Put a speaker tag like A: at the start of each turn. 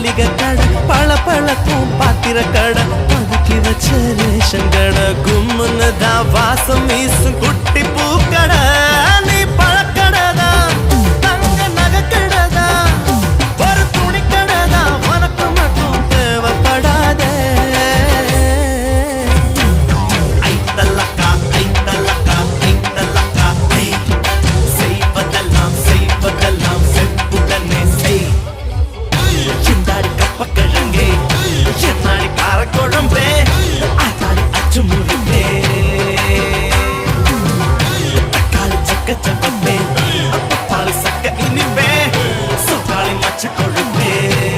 A: மளிகை கடை, பழ பழக்கும் பாத்திர கடை, பதுக்கி வச்ச ரேஷன் கடை, கும்முன்னு தான் வாசம் வீசும் குட்டி பூக்கடை. நீ பழக்கடைதான், தங்க நகைக்கடைதான், ஒரு துணி கடைதான், உனக்கு மட்டும் தேவைப்படாதே. ஐத்தலக்கா ஐத்தலக்கா ஐத்தலக்கா ஐ, செய்வதெல்லாம் செய்வதெல்லாம் செப்புடனே செய். சிந்தாடி கப்பக்கிழங்கே, என்னாடி காரக்குழம்பே, ஆத்தாடி அச்சு முறிப்பே, தக்காளி சக்க சக்க